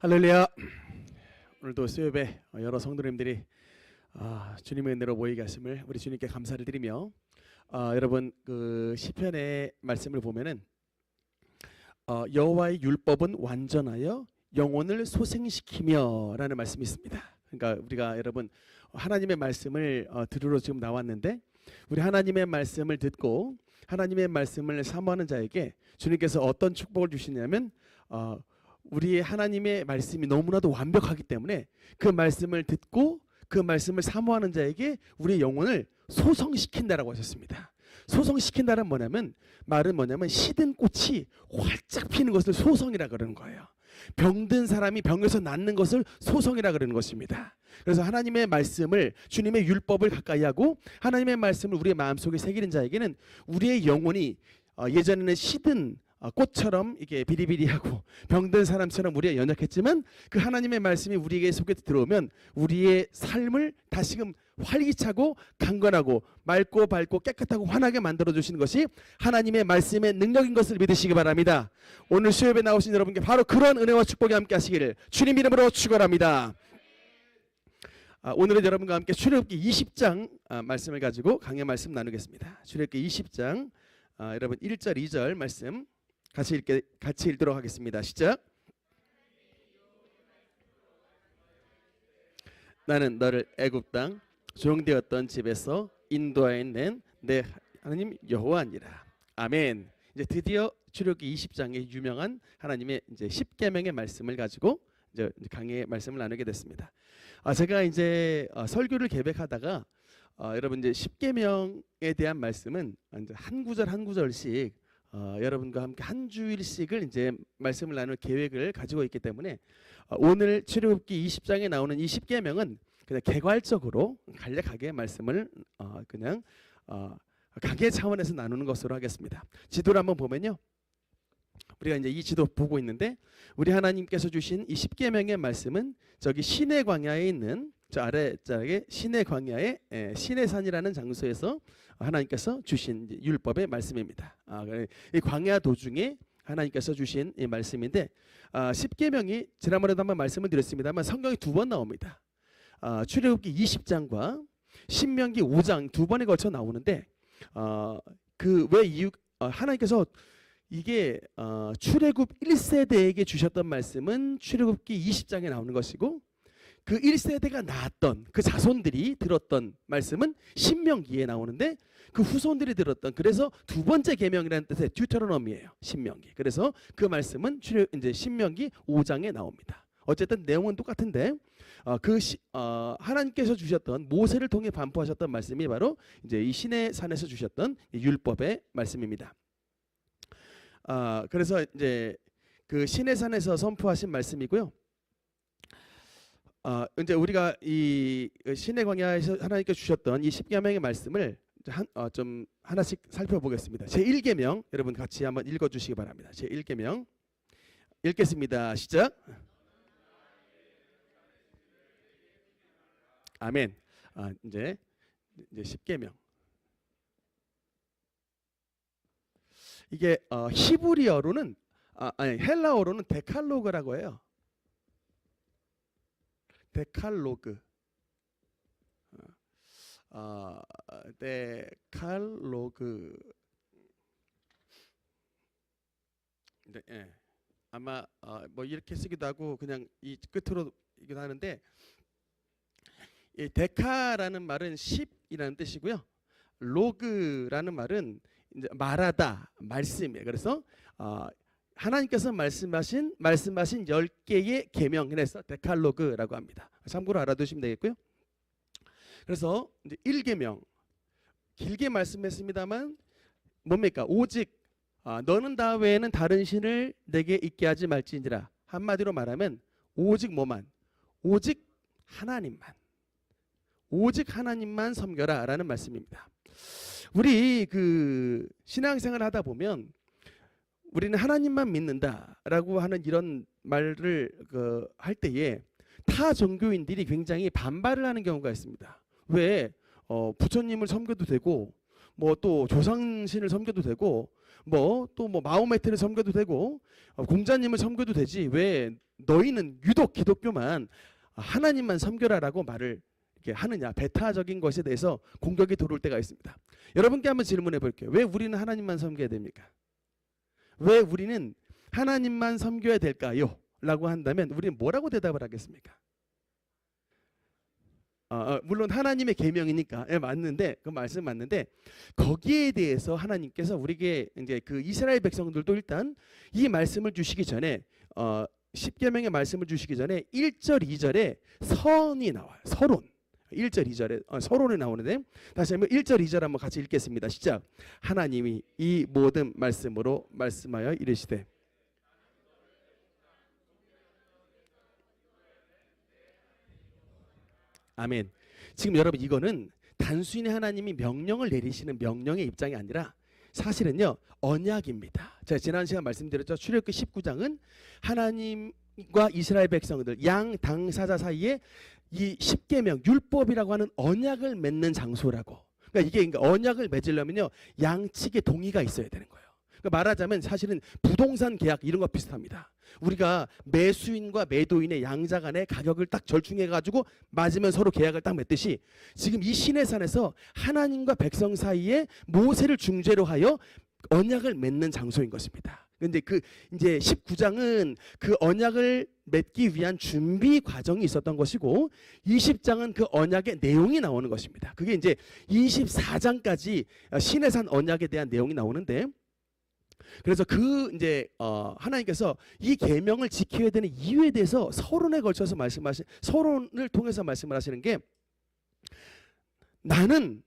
할렐루야. 오늘도 수요예배 여러 성도님들이 주님의 은혜로 모이게 하심을 우리 주님께 감사를 드리며 여러분 그 시편의 말씀을 보면은 여호와의 율법은 완전하여 영혼을 소생시키며라는 말씀이 있습니다. 그러니까 우리가 여러분 하나님의 말씀을 들으러 지금 나왔는데 우리 하나님의 말씀을 듣고 하나님의 말씀을 사모하는 자에게 주님께서 어떤 축복을 주시냐면 우리의 하나님의 말씀이 너무나도 완벽하기 때문에 그 말씀을 듣고 그 말씀을 사모하는 자에게 우리의 영혼을 소성시킨다라고 하셨습니다. 소성시킨다는 말은 뭐냐면 시든 꽃이 활짝 피는 것을 소성이라 그러는 거예요. 병든 사람이 병에서 낫는 것을 소성이라 그러는 것입니다. 그래서 하나님의 말씀을 주님의 율법을 가까이 하고 하나님의 말씀을 우리의 마음속에 새기는 자에게는 우리의 영혼이 예전에는 시든 꽃처럼 이게 비리비리하고 병든 사람처럼 우리가 연약했지만 그 하나님의 말씀이 우리에게 속에 들어오면 우리의 삶을 다시금 활기차고 강건하고 맑고 밝고 깨끗하고 환하게 만들어주시는 것이 하나님의 말씀의 능력인 것을 믿으시기 바랍니다. 오늘 수요예배 나오신 여러분께 바로 그런 은혜와 축복이 함께 하시기를 주님 이름으로 축원합니다. 오늘은 여러분과 함께 출애굽기 20장 말씀을 가지고 강의 말씀 나누겠습니다. 출애굽기 20장 여러분 1절 2절 말씀 같이 읽도록 하겠습니다. 시작. 나는 너를 애굽 땅 종되었던 집에서 인도하여 내 하나님 여호와니라. 아멘. 이제 드디어 출애굽기 20장의 유명한 하나님의 이제 10계명의 말씀을 가지고 이제 강의 말씀을 나누게 됐습니다. 제가 이제 설교를 계획하다가 여러분 이제 10계명에 대한 말씀은 이제 한 구절 한 구절씩 여러분과 함께 한 주일씩을 이제 말씀을 나눌 계획을 가지고 있기 때문에 오늘 출애굽기 20장에 나오는 이 10계명은 그냥 개괄적으로 간략하게 말씀을 그냥 강의 차원에서 나누는 것으로 하겠습니다. 지도를 한번 보면요. 우리가 이제 이 지도 보고 있는데 우리 하나님께서 주신 이 10계명의 말씀은 저기 시내 광야에 있는 저 아래쪽에 시내 광야의 시내산이라는 장소에서 하나님께서 주신 율법의 말씀입니다. 이 광야 도중에 하나님께서 주신 이 말씀인데 10계명이 지난번에도 한번 말씀을 드렸습니다만 성경에 두 번 나옵니다. 출애굽기 20장과 신명기 5장 두 번에 걸쳐 나오는데 그 왜 이유 하나님께서 이게 출애굽 1세대에게 주셨던 말씀은 출애굽기 20장에 나오는 것이고 그 1세대가 낳았던 그 자손들이 들었던 말씀은 신명기에 나오는데 그 후손들이 들었던 그래서 두 번째 계명이라는 뜻의 듀테로노미예요. 신명기. 그래서 그 말씀은 이제 신명기 5장에 나옵니다. 어쨌든 내용은 똑같은데 하나님께서 주셨던 모세를 통해 반포하셨던 말씀이 바로 이제 이 시내산에서 주셨던 율법의 말씀입니다. 그래서 이제 그 시내산에서 선포하신 말씀이고요. 이제 우리가 이 신의 광야에서 하나님께 주셨던 이 10계명의 말씀을 좀 하나씩 살펴보겠습니다. 제1계명 여러분 같이 한번 읽어주시기 바랍니다. 제1계명 읽겠습니다. 시작. 아멘. 이제 10계명 이게 히브리어로는 헬라어로는 데칼로그라고 해요. 데칼로그. 데칼로그. 네, 아마 뭐 이렇게 쓰기도 하고 그냥 이 끝으로 이기도 하는데 이 데카라는 말은 10이라는 뜻이고요. 로그라는 말은 이제 말하다, 말씀이에요. 그래서 하나님께서 말씀하신 10개의 계명 그래서 데칼로그라고 합니다. 참고로 알아두시면 되겠고요. 그래서 이제 1계명 길게 말씀했습니다만 뭡니까? 오직 너는 다 외에는 다른 신을 내게 있게 하지 말지니라. 한마디로 말하면 오직 뭐만? 오직 하나님만 섬겨라 라는 말씀입니다. 우리 그 신앙생활 하다 보면 우리는 하나님만 믿는다라고 하는 이런 말을 할 때에 타 종교인들이 굉장히 반발을 하는 경우가 있습니다. 왜 부처님을 섬겨도 되고 뭐 또 조상신을 섬겨도 되고 뭐 또 뭐 마호메트를 섬겨도 되고 공자님을 섬겨도 되지 왜 너희는 유독 기독교만 하나님만 섬겨라라고 말을 이렇게 하느냐. 배타적인 것에 대해서 공격이 들어올 때가 있습니다. 여러분께 한번 질문해 볼게요. 왜 우리는 하나님만 섬겨야 됩니까? 왜 우리는 하나님만 섬겨야 될까요? 라고 한다면 우리는 뭐라고 대답을 하겠습니까? 물론 하나님의 계명이니까 맞는데 그 말씀 맞는데 거기에 대해서 하나님께서 우리에게 이제 그 이스라엘 백성들도 일단 이 말씀을 주시기 전에 10계명의 말씀을 주시기 전에 1절 2절에 선이 나와요. 서론. 1절 2절에 서론이 나오는데 다시 한번 1절 2절 한번 같이 읽겠습니다. 시작. 하나님이 이 모든 말씀으로 말씀하여 이르시되 아멘. 지금 여러분 이거는 단순히 하나님이 명령을 내리시는 명령의 입장이 아니라 사실은요 언약입니다. 제가 지난 시간 말씀드렸죠. 출애굽기 19장은 하나님과 이스라엘 백성들 양 당사자 사이에 이 10계명 율법이라고 하는 언약을 맺는 장소라고. 그러니까 이게 언약을 맺으려면요 양측의 동의가 있어야 되는 거예요. 그러니까 말하자면 사실은 부동산 계약 이런 거 비슷합니다. 우리가 매수인과 매도인의 양자 간의 가격을 딱 절충해 가지고 맞으면 서로 계약을 딱 맺듯이 지금 이 시내산에서 하나님과 백성 사이에 모세를 중재로 하여 언약을 맺는 장소인 것입니다. 근데 그 이제 19장은 그 언약을 맺기 위한 준비 과정이 있었던 것이고 20장은 그 언약의 내용이 나오는 것입니다. 그게 이제 24장까지 시내산 언약에 대한 내용이 나오는데 그래서 그 이제 하나님께서 이 계명을 지켜야 되는 이유에 대해서 서론에 걸쳐서 서론을 통해서 말씀을 하시는 게 나는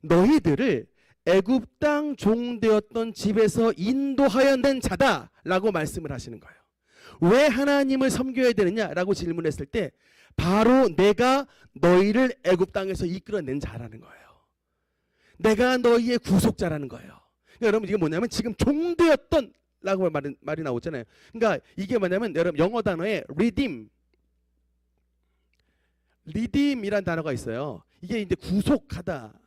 너희들을 애굽 땅 종되었던 집에서 인도하여 낸 자다라고 말씀을 하시는 거예요. 왜 하나님을 섬겨야 되느냐라고 질문했을 때 바로 내가 너희를 애굽 땅에서 이끌어낸 자라는 거예요. 내가 너희의 구속자라는 거예요. 그러니까 여러분 이게 뭐냐면 지금 종되었던 라고 말이 나오잖아요. 그러니까 이게 뭐냐면 여러분 영어 단어에 redeem이란 단어가 있어요. 이게 이제 구속하다.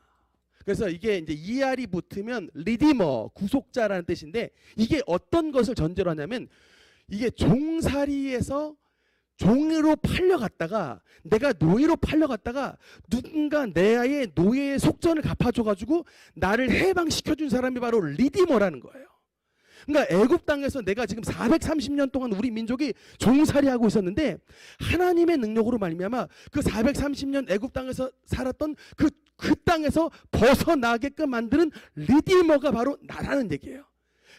그래서 이게 이제 ER이 붙으면 리디머 구속자라는 뜻인데 이게 어떤 것을 전제로 하냐면 이게 종살이에서 종으로 팔려갔다가 내가 노예로 팔려갔다가 누군가 내의 노예의 속전을 갚아줘가지고 나를 해방시켜준 사람이 바로 리디머라는 거예요. 그러니까 애굽 땅에서 내가 지금 430년 동안 우리 민족이 종살이하고 있었는데 하나님의 능력으로 말미암아 그 430년 애굽 땅에서 살았던 그 땅에서 벗어나게끔 만드는 리디머가 바로 나라는 얘기예요.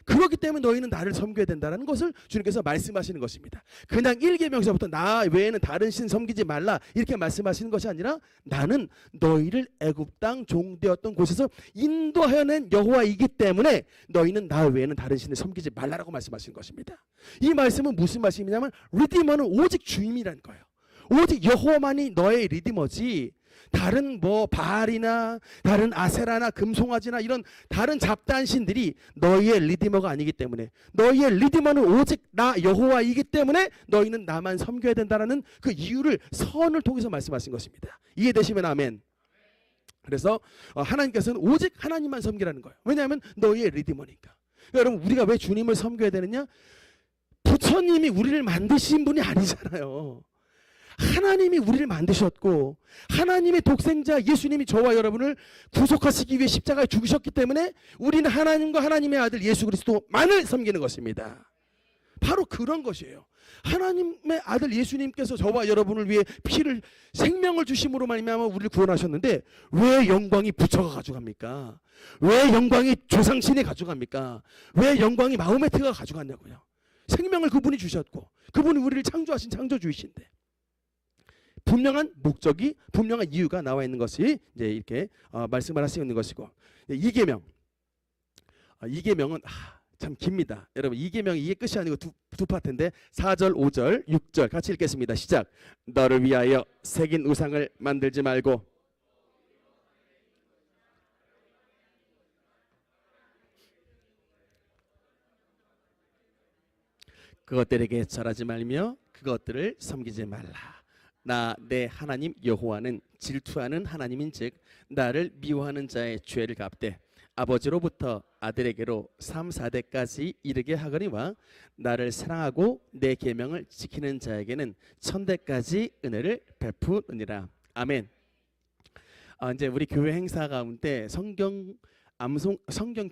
그렇기 때문에 너희는 나를 섬겨야 된다는 것을 주님께서 말씀하시는 것입니다. 그냥 1계명서부터 나 외에는 다른 신 섬기지 말라 이렇게 말씀하시는 것이 아니라 나는 너희를 애굽 땅 종되었던 곳에서 인도하여 낸 여호와이기 때문에 너희는 나 외에는 다른 신을 섬기지 말라라고 말씀하시는 것입니다. 이 말씀은 무슨 말씀이냐면 리디머는 오직 주임이라는 거예요. 오직 여호와만이 너의 리디머지 다른 뭐 바알이나 다른 아세라나 금송아지나 이런 다른 잡다한 신들이 너희의 리디머가 아니기 때문에 너희의 리디머는 오직 나 여호와이기 때문에 너희는 나만 섬겨야 된다는 그 이유를 선을 통해서 말씀하신 것입니다. 이해되시면 아멘. 그래서 하나님께서는 오직 하나님만 섬기라는 거예요. 왜냐하면 너희의 리디머니까. 여러분 우리가 왜 주님을 섬겨야 되느냐? 부처님이 우리를 만드신 분이 아니잖아요. 하나님이 우리를 만드셨고 하나님의 독생자 예수님이 저와 여러분을 구속하시기 위해 십자가에 죽으셨기 때문에 우리는 하나님과 하나님의 아들 예수 그리스도만을 섬기는 것입니다. 바로 그런 것이에요. 하나님의 아들 예수님께서 저와 여러분을 위해 생명을 주심으로 말미암아 우리를 구원하셨는데 왜 영광이 부처가 가져갑니까? 왜 영광이 조상신이 가져갑니까? 왜 영광이 마호메트가 가져갔냐고요. 생명을 그분이 주셨고 그분이 우리를 창조하신 창조주이신데 분명한 목적이 분명한 이유가 나와 있는 것이 이제 이렇게 말씀을 하시고 있는 것이고 이계명은 참 깁니다. 여러분 이계명이 이게 끝이 아니고 두 파트인데 4절 5절 6절 같이 읽겠습니다. 시작. 너를 위하여 새긴 우상을 만들지 말고 그것들에게 절하지 말며 그것들을 섬기지 말라. 나 내 하나님 여호와는 질투하는 하나님인즉 나를 미워하는 자의 죄를 갚되 아버지로부터 아들에게로 3, 4대까지 이르게 하거니와 나를 사랑하고 내 계명을 지키는 자에게는 1000대까지 은혜를 베푸느니라. 아멘. 이제 우리 교회 행사 가운데 성경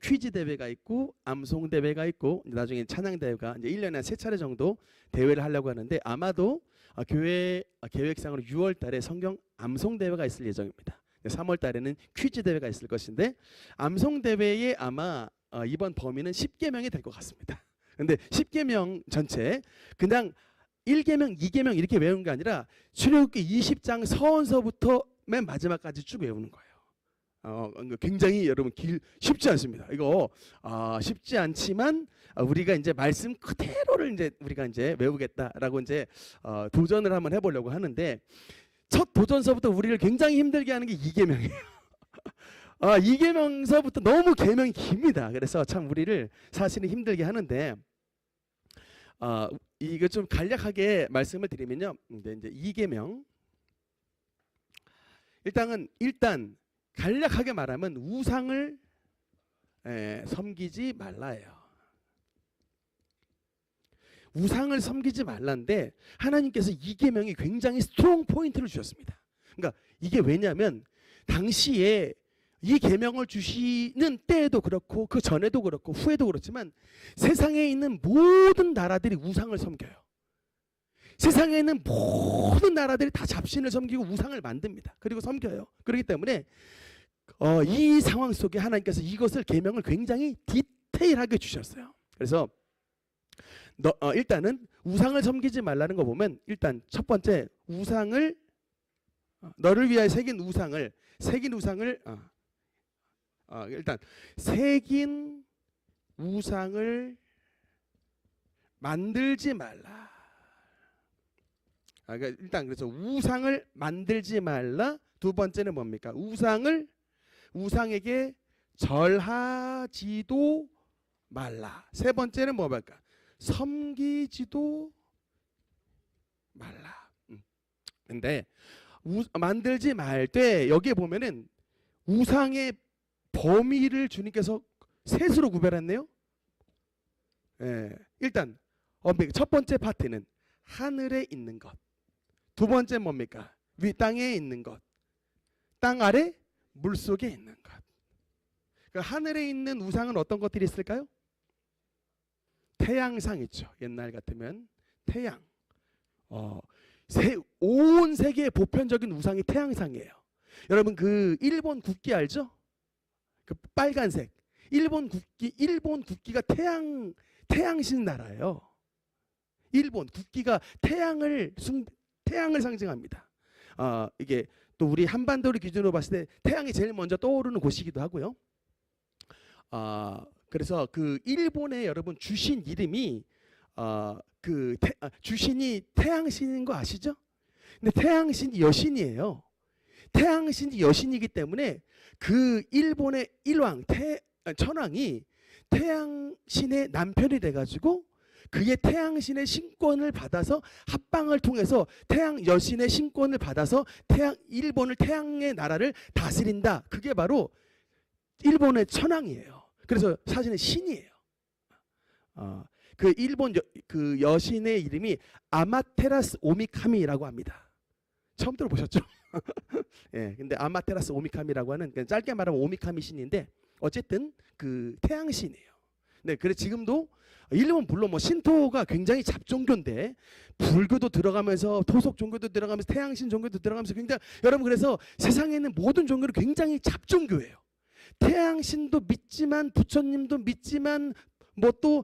퀴즈 대회가 있고 암송 대회가 있고 나중에 찬양 대회가 이제 1년에 한 3차례 정도 대회를 하려고 하는데 아마도 교회 계획상으로 6월 달에 성경 암송 대회가 있을 예정입니다. 3월 달에는 퀴즈 대회가 있을 것인데 암송 대회에 아마 이번 범위는 10계명이 될 것 같습니다. 근데 10계명 전체 그냥 1계명, 2계명 이렇게 외우는 게 아니라 출애굽기 20장 서원서부터 맨 마지막까지 쭉 외우는 거예요. 굉장히 여러분 쉽지 않습니다. 이거 쉽지 않지만 우리가 이제 말씀 그대로를 이제 우리가 이제 외우겠다라고 이제 도전을 한번 해보려고 하는데 첫 도전서부터 우리를 굉장히 힘들게 하는 게 2계명이에요. 2계명서부터 너무 계명이 깁니다. 그래서 참 우리를 사실은 힘들게 하는데 이거 좀 간략하게 말씀을 드리면요. 이제 2계명 일단 간략하게 말하면 우상을 섬기지 말라예요. 우상을 섬기지 말라인데 하나님께서 이 계명이 굉장히 스트롱 포인트를 주셨습니다. 그러니까 이게 왜냐하면 당시에 이 계명을 주시는 때에도 그렇고 그 전에도 그렇고 후에도 그렇지만 세상에 있는 모든 나라들이 우상을 섬겨요. 세상에 있는 모든 나라들이 다 잡신을 섬기고 우상을 만듭니다. 그리고 섬겨요. 그렇기 때문에 이 상황 속에 하나님께서 이것을 계명을 굉장히 디테일하게 주셨어요. 그래서 일단은 우상을 섬기지 말라는 거 보면 일단 첫 번째 우상을 너를 위하여 새긴 우상을 일단 새긴 우상을 만들지 말라. 그러니까 일단 그래서 우상을 만들지 말라. 두 번째는 뭡니까? 우상에게 절하지도 말라. 세 번째는 뭡니까? 섬기지도 말라. 근데 만들지 말 때 여기에 보면은 우상의 범위를 주님께서 셋으로 구별했네요. 일단 첫 번째 파트는 하늘에 있는 것. 두 번째 뭡니까? 위 땅에 있는 것. 땅 아래 물 속에 있는 것. 그러니까 하늘에 있는 우상은 어떤 것들이 있을까요? 태양상 있죠. 옛날 같으면 태양. 온 세계의 보편적인 우상이 태양상이에요. 여러분 그 일본 국기 알죠? 그 빨간색. 일본 국기가 태양신 나라예요. 일본 국기가 태양을 상징합니다. 이게 또 우리 한반도를 기준으로 봤을 때 태양이 제일 먼저 떠오르는 곳이기도 하고요. 그래서 그 일본에 여러분 주신 이름이 주신이 태양신인 거 아시죠? 근데 태양신이 여신이에요. 태양신이 여신이기 때문에 그 일본의 천황이 태양신의 남편이 돼가지고 그의 태양신의 신권을 받아서 합방을 통해서 태양 여신의 신권을 받아서 일본을 태양의 나라를 다스린다. 그게 바로 일본의 천황이에요. 그래서 사실은 신이에요. 그 일본 그 여신의 이름이 아마테라스 오미카미라고 합니다. 처음 들어보셨죠? 예, 근데 아마테라스 오미카미라고 하는 짧게 말하면 오미카미 신인데 어쨌든 그 태양신이에요. 네, 그래 지금도 일본 물론 뭐 신토가 굉장히 잡종교인데 불교도 들어가면서 토속 종교도 들어가면서 태양신 종교도 들어가면서 굉장히 여러분 그래서 세상에 있는 모든 종교는 굉장히 잡종교예요. 태양신도 믿지만 부처님도 믿지만 뭐 또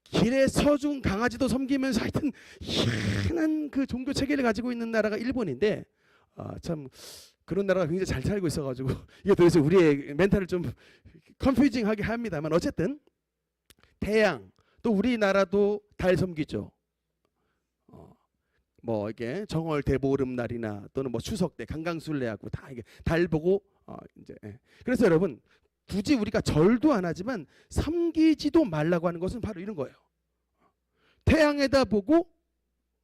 길에 서준 강아지도 섬기면서 하여튼 희한한 그 종교 체계를 가지고 있는 나라가 일본인데 참 그런 나라가 굉장히 잘 살고 있어가지고 이게 도대체 우리의 멘탈을 좀 컨퓨징하게 합니다만 어쨌든 태양 또 우리나라도 달 섬기죠. 뭐 이게 정월 대보름날이나 또는 뭐 추석 때 강강술래하고 다 이게 달 보고 이제 그래서 여러분 굳이 우리가 절도 안 하지만 섬기지도 말라고 하는 것은 바로 이런 거예요. 태양에다 보고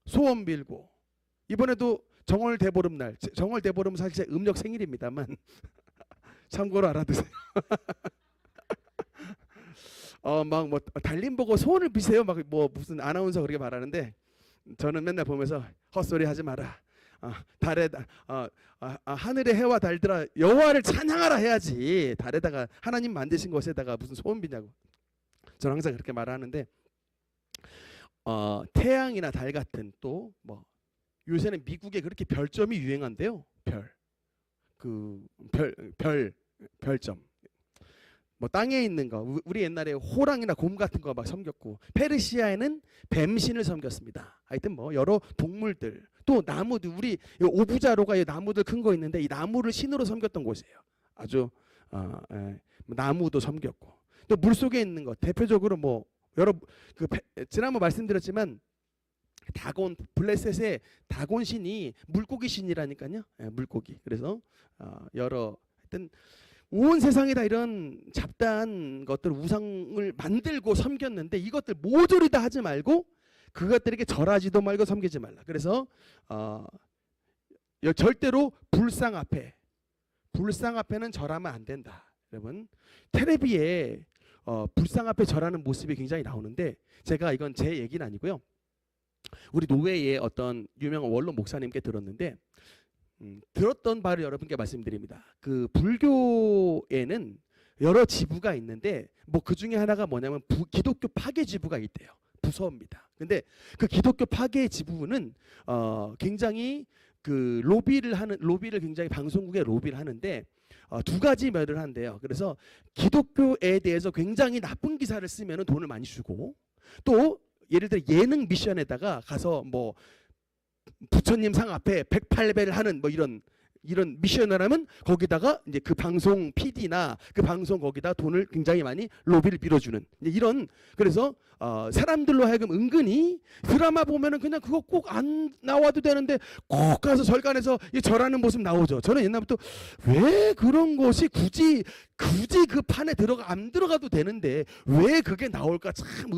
소원 빌고 이번에도 정월 대보름날 정월 대보름은 사실 제 음력 생일입니다만 참고로 알아두세요. 막 뭐 달림 보고 소원을 비세요. 막 뭐 무슨 아나운서 그렇게 말하는데 저는 맨날 보면서 헛소리 하지 마라. 달에 하늘의 해와 달들아 여호와를 찬양하라 해야지. 달에다가 하나님 만드신 것에다가 무슨 소원 비냐고. 저는 항상 그렇게 말하는데 태양이나 달 같은 또 뭐 요새는 미국에 그렇게 별점이 유행한대요. 별점. 뭐 땅에 있는 거 우리 옛날에 호랑이나 곰 같은 거 막 섬겼고 페르시아에는 뱀신을 섬겼습니다. 하여튼 뭐 여러 동물들 또 나무들 우리 오부자로가 나무들 큰 거 있는데 이 나무를 신으로 섬겼던 곳이에요. 아주 나무도 섬겼고 또 물속에 있는 거 대표적으로 뭐 여러 지난번 말씀드렸지만 다곤 블레셋의 다곤 신이 물고기 신이라니까요. 물고기. 그래서 여러 하여튼 온 세상에 다 이런 잡다한 것들 우상을 만들고 섬겼는데 이것들 모조리 다 하지 말고 그것들에게 절하지도 말고 섬기지 말라. 그래서 절대로 불상 앞에는 절하면 안 된다. 여러분 텔레비에 불상 앞에 절하는 모습이 굉장히 나오는데 제가 이건 제 얘기는 아니고요. 우리 노회의 어떤 유명한 원로 목사님께 들었는데 들었던 바를 여러분께 말씀드립니다. 그 불교에는 여러 지부가 있는데 뭐 그 중에 하나가 뭐냐면 기독교 파괴 지부가 있대요. 부서입니다. 근데 그 기독교 파괴 지부는 굉장히 그 로비를 굉장히 방송국에 로비를 하는데 두 가지 면을 한대요. 그래서 기독교에 대해서 굉장히 나쁜 기사를 쓰면은 돈을 많이 주고 또 예를 들어 예능 미션에다가 가서 뭐 부처님 상 앞에 108배를 하는 뭐 이런 미션을 하면 거기다가 이제 그 방송 PD나 그 방송 거기다 돈을 굉장히 많이 로비를 빌어주는 이런 그래서 사람들로 하여금 은근히 드라마 보면은 그냥 그거 꼭 안 나와도 되는데 꼭 가서 절간에서 절하는 모습 나오죠. 저는 옛날부터 왜 그런 것이 굳이 그 판에 안 들어가도 되는데 왜 그게 나올까 참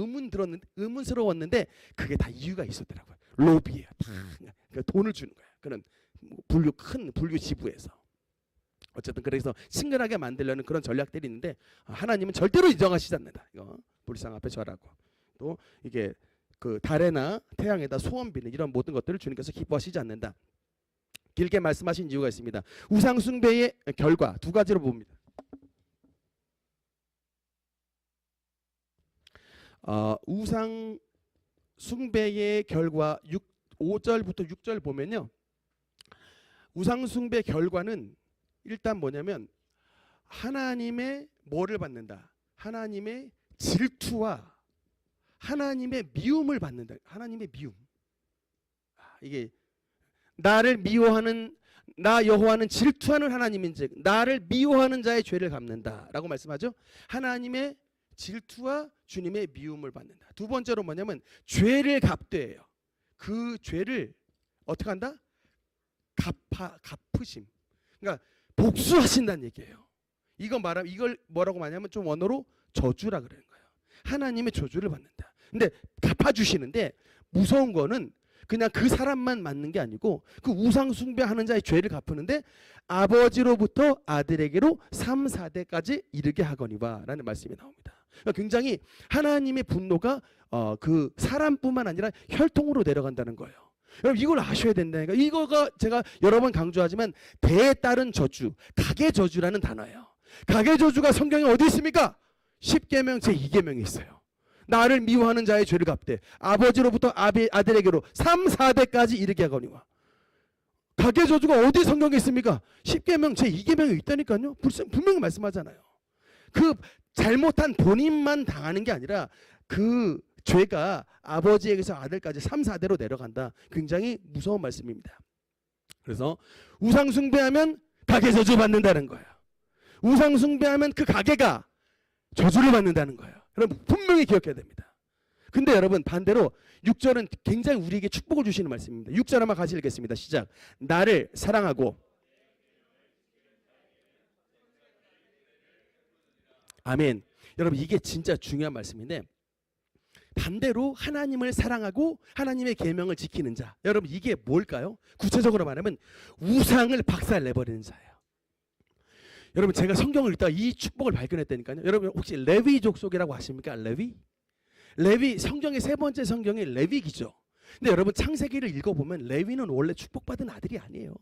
의문스러웠는데 그게 다 이유가 있었더라고요. 로비예요. 그러니까 돈을 주는 거예요. 그런 큰 불교 지부에서 어쨌든 그래서 친근하게 만들려는 그런 전략들이 있는데 하나님은 절대로 인정하시지 않는다. 이거 불상 앞에 절하고 또 이게 그 달에나 태양에다 소원 비는 이런 모든 것들을 주님께서 기뻐하시지 않는다. 길게 말씀하신 이유가 있습니다. 우상 숭배의 결과 두 가지로 봅니다. 우상 숭배의 결과 5절부터 6절 보면요. 우상 숭배 결과는 일단 뭐냐면 하나님의 뭐를 받는다. 하나님의 질투와 하나님의 미움을 받는다. 하나님의 미움. 이게 나를 미워하는 나 여호와는 질투하는 하나님인즉 나를 미워하는 자의 죄를 갚는다라고 말씀하죠. 하나님의 질투와 주님의 미움을 받는다. 두 번째로 뭐냐면 죄를 갚되예요. 그 죄를 어떻게 한다? 갚으심. 그러니까 복수하신다는 얘기예요. 이걸 뭐라고 말하냐면 좀 원어로 저주라 그러는 거예요. 하나님의 저주를 받는다. 근데 갚아주시는데 무서운 거는 그냥 그 사람만 맞는 게 아니고 그 우상 숭배하는 자의 죄를 갚으는데 아버지로부터 아들에게로 3, 4대까지 이르게 하거니와 라는 말씀이 나옵니다. 그러니까 굉장히 하나님의 분노가 그 사람뿐만 아니라 혈통으로 내려간다는 거예요. 여러분 이걸 아셔야 된다니까. 이거가 제가 여러 번 강조하지만 대에 따른 저주, 가계 저주라는 단어예요. 가계 저주가 성경에 어디 있습니까? 10계명 제2계명에 있어요. 나를 미워하는 자의 죄를 갚되 아버지로부터 아들에게로 3, 4대까지 이르게 하거니와. 가계 저주가 어디 성경에 있습니까? 10계명 제2계명에 있다니까요. 분명히 말씀하잖아요. 그 잘못한 본인만 당하는 게 아니라 그 죄가 아버지에게서 아들까지 3, 4대로 내려간다. 굉장히 무서운 말씀입니다. 그래서 우상 숭배하면 가계 저주 받는다는 거예요. 우상 숭배하면 그 가계가 저주를 받는다는 거예요. 여러분 분명히 기억해야 됩니다. 근데 여러분 반대로 6절은 굉장히 우리에게 축복을 주시는 말씀입니다. 6절 한번 같이 읽겠습니다. 시작. 나를 사랑하고 아멘. 여러분 이게 진짜 중요한 말씀인데 반대로 하나님을 사랑하고 하나님의 계명을 지키는 자. 여러분 이게 뭘까요? 구체적으로 말하면 우상을 박살내버리는 자예요. 여러분 제가 성경을 읽다가 이 축복을 발견했다니까요. 여러분 혹시 레위 족속이라고 아십니까? 레위? 레위 성경의 세 번째 성경이 레위기죠. 근데 여러분 창세기를 읽어보면 레위는 원래 축복받은 아들이 아니에요.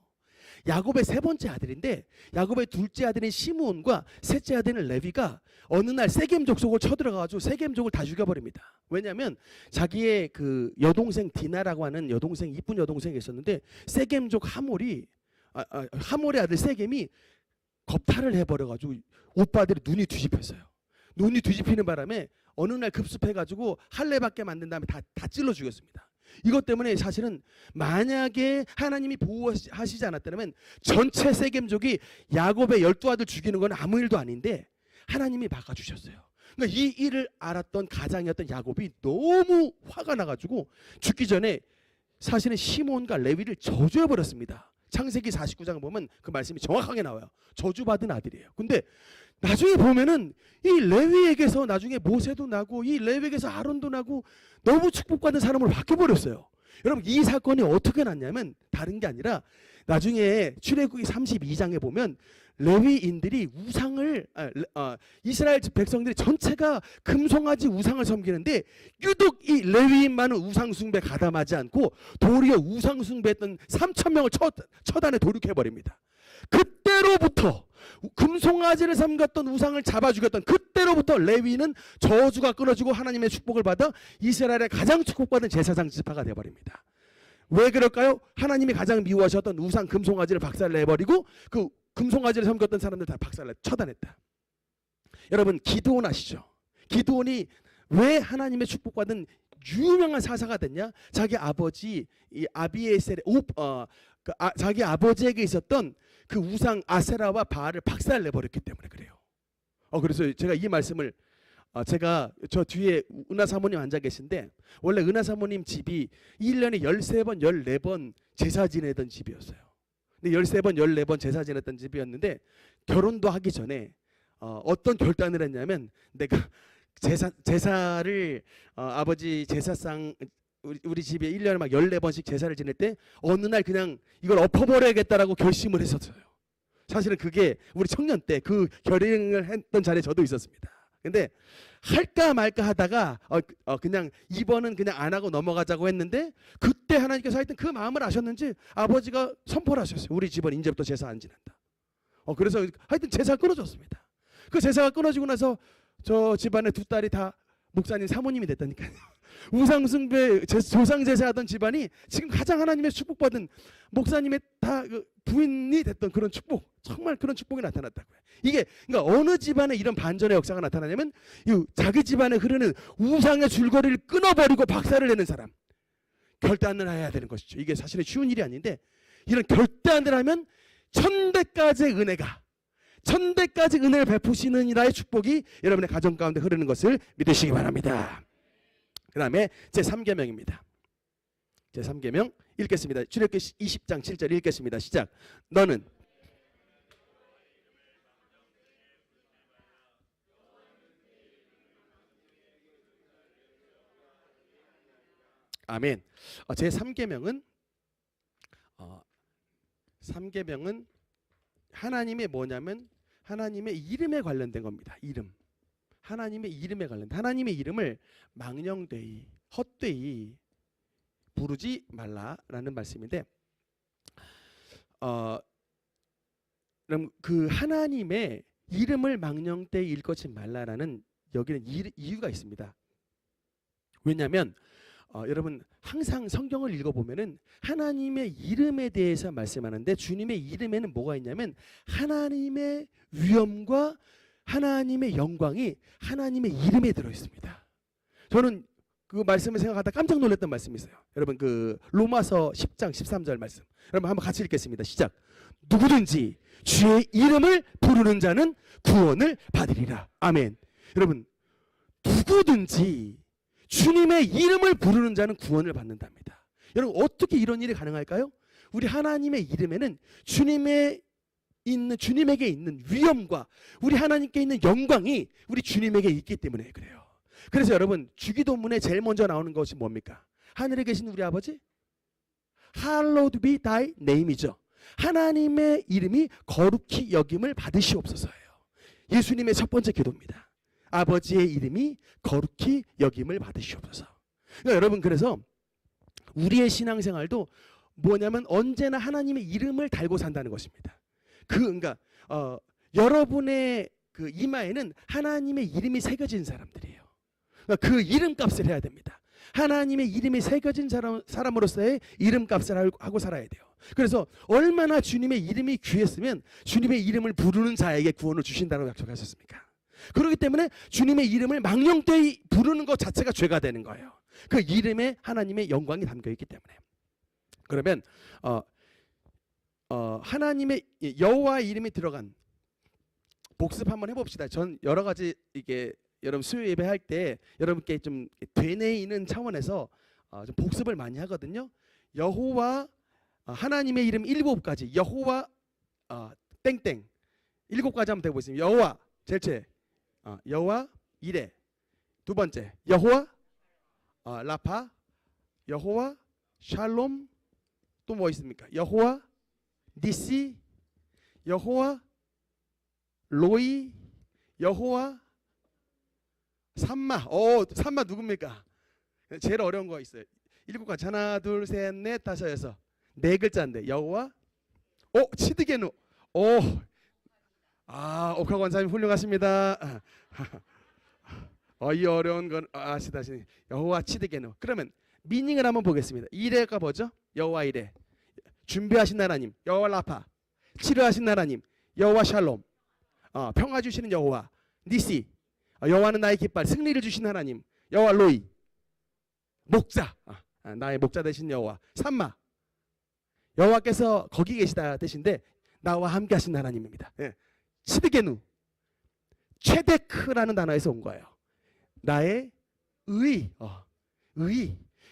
야곱의 세 번째 아들인데 야곱의 둘째 아들인 시므온과 셋째 아들인 레위가 어느 날 세겜 족속을 쳐들어가가지고 세겜족을 다 죽여버립니다. 왜냐하면 자기의 그 여동생 디나라고 하는 여동생 이쁜 여동생이 있었는데 세겜족 하몰의 아들 세겜이 겁탈을 해버려가지고 오빠들이 눈이 뒤집혔어요. 눈이 뒤집히는 바람에 어느 날 급습해가지고 할례받게 만든 다음에 다 찔러 죽였습니다. 이것 때문에 사실은 만약에 하나님이 보호하시지 않았다면 전체 세겜족이 야곱의 12아들 죽이는 건 아무 일도 아닌데 하나님이 막아주셨어요. 그러니까 이 일을 알았던 가장이었던 야곱이 너무 화가 나가지고 죽기 전에 사실은 시몬과 레위를 저주해버렸습니다. 창세기 49장 보면 그 말씀이 정확하게 나와요. 저주받은 아들이에요. 근데 나중에 보면은 이 레위에게서 나중에 모세도 나고 이 레위에게서 아론도 나고 너무 축복받는 사람으로 바뀌어버렸어요. 여러분 이 사건이 어떻게 났냐면 다른 게 아니라 나중에 출애굽기 32장에 보면 레위인들이 우상을 이스라엘 백성들이 전체가 금송아지 우상을 섬기는데 유독 이 레위인만은 우상 숭배 가담하지 않고 도리어 우상 숭배했던 3,000명을 처단에 돌이켜버립니다. 그때로부터 금송아지를 섬겼던 우상을 잡아 죽였던 그때로부터 레위는 저주가 끊어지고 하나님의 축복을 받아 이스라엘의 가장 축복받은 제사장 지파가 되어버립니다. 왜 그럴까요? 하나님이 가장 미워하셨던 우상 금송아지를 박살내버리고 그 금송아지를 섬겼던 사람들 다 처단했다. 여러분 기드온 아시죠? 기드온이 왜 하나님의 축복받은 유명한 사사가 됐냐? 자기 아버지 이 아비에셀의 자기 아버지에게 있었던 그 우상 아세라와 바알을 박살내버렸기 때문에 그래요. 그래서 제가 이 말씀을 제가 저 뒤에 은하 사모님 앉아 계신데 원래 은하 사모님 집이 1년에 13번 14번 제사 지내던 집이었어요. 근데 13번 14번 제사 지냈던 집이었는데 결혼도 하기 전에 어떤 결단을 했냐면 내가 제사를 아버지 제사상 우리 집에 1년에 막 14번씩 제사를 지낼 때 어느 날 그냥 이걸 엎어버려야겠다라고 결심을 했었어요. 사실은 그게 우리 청년 때 그 결행을 했던 자리에 저도 있었습니다. 근데 할까 말까 하다가 그냥 이번은 그냥 안 하고 넘어가자고 했는데 그때 하나님께서 하여튼 그 마음을 아셨는지 아버지가 선포를 하셨어요. 우리 집은 이제부터 제사 안 지낸다. 그래서 하여튼 제사가 끊어졌습니다. 그 제사가 끊어지고 나서 저 집안의 두 딸이 다 목사님 사모님이 됐다니까요. 우상숭배 조상제사하던 집안이 지금 가장 하나님의 축복받은 목사님의 다 부인이 됐던 그런 축복, 정말 그런 축복이 나타났다고요. 이게 그러니까 어느 집안에 이런 반전의 역사가 나타나냐면 자기 집안에 흐르는 우상의 줄거리를 끊어버리고 박살을 내는 사람 결단을 해야 되는 것이죠. 이게 사실은 쉬운 일이 아닌데 이런 결단을 하면 천대까지의 은혜를 베푸시는 이라의 축복이 여러분의 가정 가운데 흐르는 것을 믿으시기 바랍니다. 그 다음에 제3계명입니다. 제3계명 읽겠습니다. 출애굽기 20장 7절 읽겠습니다. 시작. 너는 아멘. 제3계명은 3계명은 하나님의 뭐냐면 하나님의 이름에 관련된 겁니다. 이름. 하나님의 이름에 관련된 하나님의 이름을 망령되이 헛되이 부르지 말라라는 말씀인데 그럼 그 하나님의 이름을 망령되이 일컫지 말라라는 여기는 이유가 있습니다. 왜냐하면 여러분 항상 성경을 읽어보면은 하나님의 이름에 대해서 말씀하는데 주님의 이름에는 뭐가 있냐면 하나님의 위엄과 하나님의 영광이 하나님의 이름에 들어있습니다. 저는 그 말씀을 생각하다 깜짝 놀랐던 말씀이 있어요. 여러분 그 로마서 10장 13절 말씀 여러분 한번 같이 읽겠습니다. 시작. 누구든지 주의 이름을 부르는 자는 구원을 받으리라. 아멘. 여러분 누구든지 주님의 이름을 부르는 자는 구원을 받는답니다. 여러분 어떻게 이런 일이 가능할까요? 우리 하나님의 이름에는 주님에게 있는 위엄과 우리 하나님께 있는 영광이 우리 주님에게 있기 때문에 그래요. 그래서 여러분 주기도문에 제일 먼저 나오는 것이 뭡니까? 하늘에 계신 우리 아버지 Hallowed be thy name이죠. 하나님의 이름이 거룩히 여김을 받으시옵소서예요. 예수님의 첫 번째 기도입니다. 아버지의 이름이 거룩히 여김을 받으시옵소서. 그러니까 여러분, 그래서 우리의 신앙생활도 뭐냐면 언제나 하나님의 이름을 달고 산다는 것입니다. 그러니까 여러분의 그 이마에는 하나님의 이름이 새겨진 사람들이에요. 그러니까 그 이름값을 해야 됩니다. 하나님의 이름이 새겨진 사람으로서의 이름값을 하고 살아야 돼요. 그래서 얼마나 주님의 이름이 귀했으면 주님의 이름을 부르는 자에게 구원을 주신다고 약속하셨습니까? 그렇기 때문에 주님의 이름을 망령되이 부르는 것 자체가 죄가 되는 거예요. 그 이름에 하나님의 영광이 담겨있기 때문에. 그러면 하나님의 여호와 이름이 들어간 복습 한번 해봅시다. 전 여러 가지 이게 여러분 수요 예배할 때 여러분께 좀 되뇌이는 차원에서 좀 복습을 많이 하거든요. 여호와 하나님의 이름 7가지, 여호와 땡땡 7가지 한번 해보겠습니다. 여호와 제일 여호와 이레, 두 번째 여호와 라파, 여호와 샬롬, 또 뭐 있습니까? 여호와 니시, 여호와 로이, 여호와 삼마. 삼마 누굽니까? 제일 어려운 거 있어요. 7가지. 하나, 둘, 셋, 넷, 다섯, 여섯. 4글자인데 여호와 치드게누. 옥하 권사님 훌륭하십니다. 이 어려운 건 아시다시피 여호와 치드게누. 그러면 미닝을 한번 보겠습니다. 이레가 뭐죠? 여호와 이레. 준비하신 하나님 여호와 라파. 치료하신 하나님 여호와 샬롬. 평화 주시는 여호와 니시. 여호와는 나의 깃발, 승리를 주신 하나님 여호와 로이. 목자, 나의 목자 되신 여호와 삼마. 여호와께서 거기 계시다 뜻인데 나와 함께 하신 하나님입니다. 치드게누, 최데크라는 단어에서 온 거예요. 나의 의.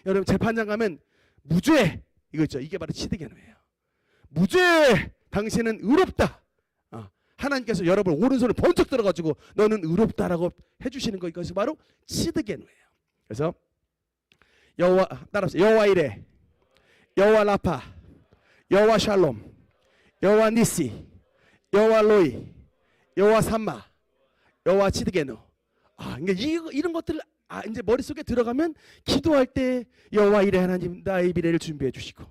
여러분 재판장 가면 무죄 이거 있죠. 이게 바로 치드게누예요. 무죄, 당신은 의롭다. 하나님께서 여러분 오른손을 번쩍 들어가지고 너는 의롭다라고 해주시는 거, 이것이 바로 치드게누예요. 그래서 여호와 따라서 여호와 이레, 여호와 라파, 여호와 샬롬, 여호와 니시, 여호와 로이, 여호와 삼마, 여호와 치드게누. 그러니까 이런 것들 이제 머릿속에 들어가면 기도할 때 여호와 이레 하나님 나의 미래를 준비해 주시고,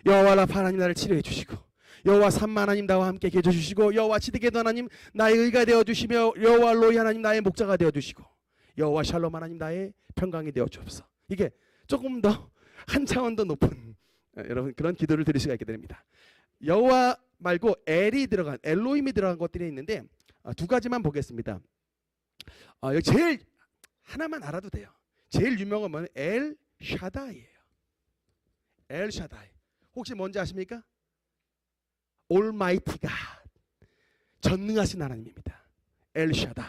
여호와 라파 하나님 나를 치료해 주시고, 여호와 삼마 하나님 나와 함께 계셔 주시고, 여호와 치드게누 하나님 나의 의가 되어 주시며, 여호와 로이 하나님 나의 목자가 되어 주시고, 여호와 샬롬 하나님 나의 평강이 되어 주옵소서. 이게 조금 더 한 차원 더 높은 여러분 그런 기도를 드릴 수가 있게 됩니다. 여호와 말고 엘이 들어간, 엘로힘이 들어간 것들이 있는데 2가지만 보겠습니다. 여기 제일 하나만 알아도 돼요. 제일 유명한 건 엘 샤다이예요. 엘 샤다이. 혹시 뭔지 아십니까? 올마이티 갓, 전능하신 하나님입니다. 엘 샤다이,